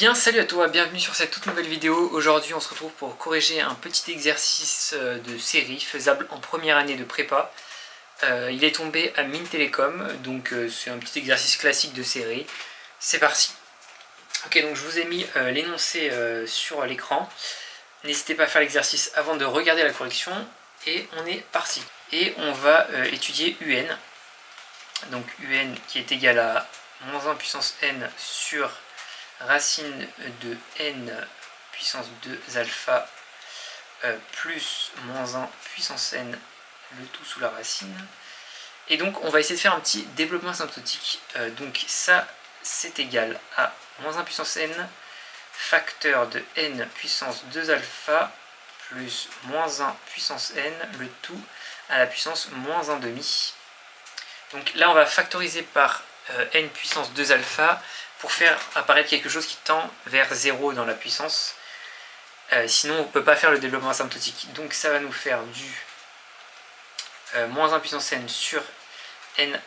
Eh bien salut à toi, bienvenue sur cette toute nouvelle vidéo. Aujourd'hui on se retrouve pour corriger un petit exercice de série faisable en première année de prépa. Il est tombé à Mines Télécom, donc c'est un petit exercice classique de série. C'est parti. Ok, donc je vous ai mis l'énoncé sur l'écran. N'hésitez pas à faire l'exercice avant de regarder la correction. Et on est parti. Et on va étudier UN. Donc UN qui est égal à moins 1 puissance n sur racine de n puissance 2 alpha plus moins 1 puissance n, le tout sous la racine. Et donc on va essayer de faire un petit développement asymptotique. Donc ça c'est égal à moins 1 puissance n facteur de n puissance 2 alpha plus moins 1 puissance n, le tout à la puissance moins 1 demi. Donc là on va factoriser par n puissance 2 alpha pour faire apparaître quelque chose qui tend vers 0 dans la puissance. Sinon on ne peut pas faire le développement asymptotique. Donc ça va nous faire du moins 1 puissance n sur n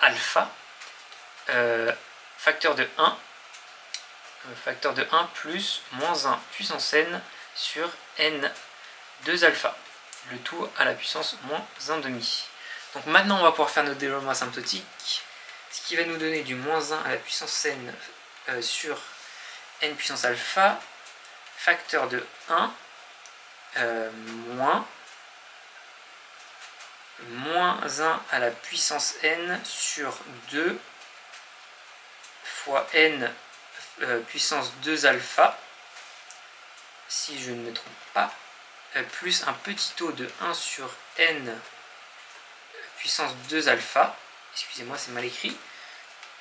alpha facteur de 1 plus moins 1 puissance n sur n 2 alpha, le tout à la puissance moins 1 demi. Donc maintenant on va pouvoir faire notre développement asymptotique, ce qui va nous donner du moins 1 à la puissance n sur n puissance alpha facteur de 1 moins 1 à la puissance n sur 2 fois n puissance 2 alpha, si je ne me trompe pas, plus un petit taux de 1 sur n puissance 2 alpha, excusez-moi c'est mal écrit,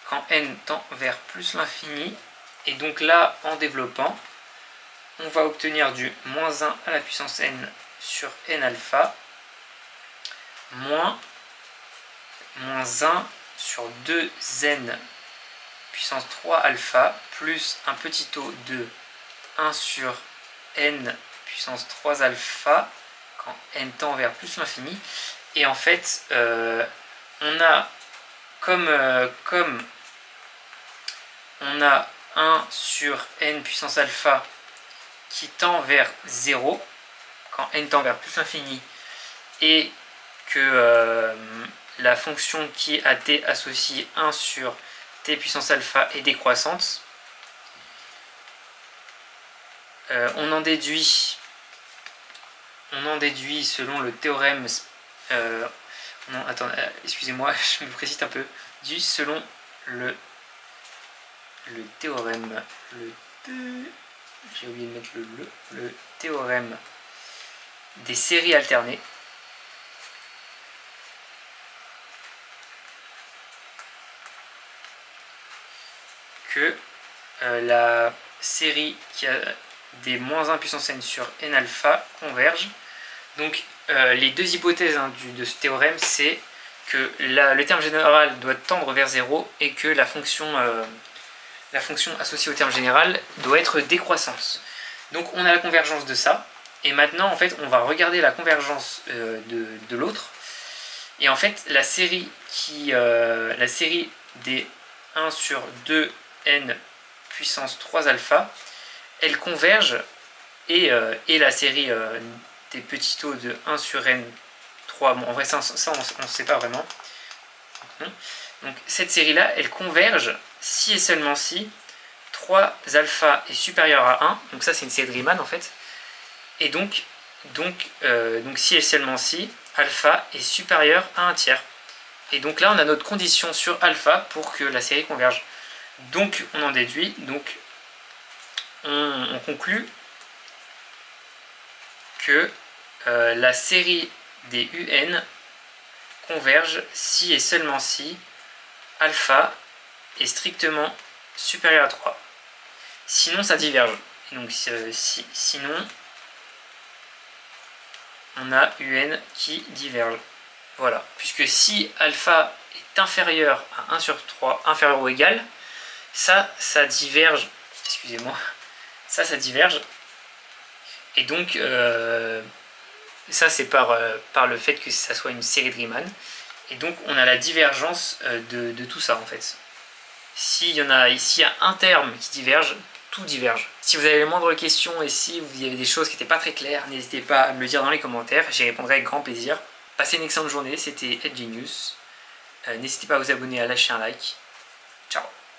quand n tend vers plus l'infini. Et donc là, en développant, on va obtenir du moins 1 à la puissance n sur n alpha moins 1 sur 2n puissance 3 alpha plus un petit taux de 1 sur n puissance 3 alpha quand n tend vers plus l'infini. Et en fait, on a comme on a 1 sur n puissance alpha qui tend vers 0 quand n tend vers plus l'infini, et que la fonction qui est à t associée 1 sur t puissance alpha est décroissante. On en déduit selon le théorème excusez-moi, je me précise un peu, selon le théorème, j'ai oublié de mettre le théorème des séries alternées, que la série qui a des moins 1 puissance n sur n alpha converge. Donc les deux hypothèses de ce théorème, c'est que le terme général doit tendre vers 0 et que la fonction associée au terme général doit être décroissante. Donc on a la convergence de ça, et maintenant en fait on va regarder la convergence de l'autre. Et en fait la série des 1 sur 2n puissance 3 alpha, elle converge, et la série des petits taux de 1 sur n 3, bon en vrai ça on ne sait pas vraiment. Donc cette série là elle converge si et seulement si 3 alpha est supérieur à 1, donc ça c'est une série de Riemann en fait, et donc si et seulement si alpha est supérieur à 1 tiers. Et donc là on a notre condition sur alpha pour que la série converge. Donc on en déduit, donc on conclut que la série des UN converge si et seulement si alpha est strictement supérieur à 3. Sinon ça diverge. Et donc sinon on a UN qui diverge. Voilà, puisque si alpha est inférieur à 1 sur 3, inférieur ou égal, ça diverge, excusez-moi, ça diverge. Et donc ça c'est par le fait que ça soit une série de Riemann. Et donc on a la divergence de tout ça en fait. S'il y a un terme qui diverge, tout diverge. Si vous avez les moindres questions et si vous y avez des choses qui n'étaient pas très claires, n'hésitez pas à me le dire dans les commentaires, j'y répondrai avec grand plaisir. Passez une excellente journée, c'était Edgenius. N'hésitez pas à vous abonner, à lâcher un like. Ciao.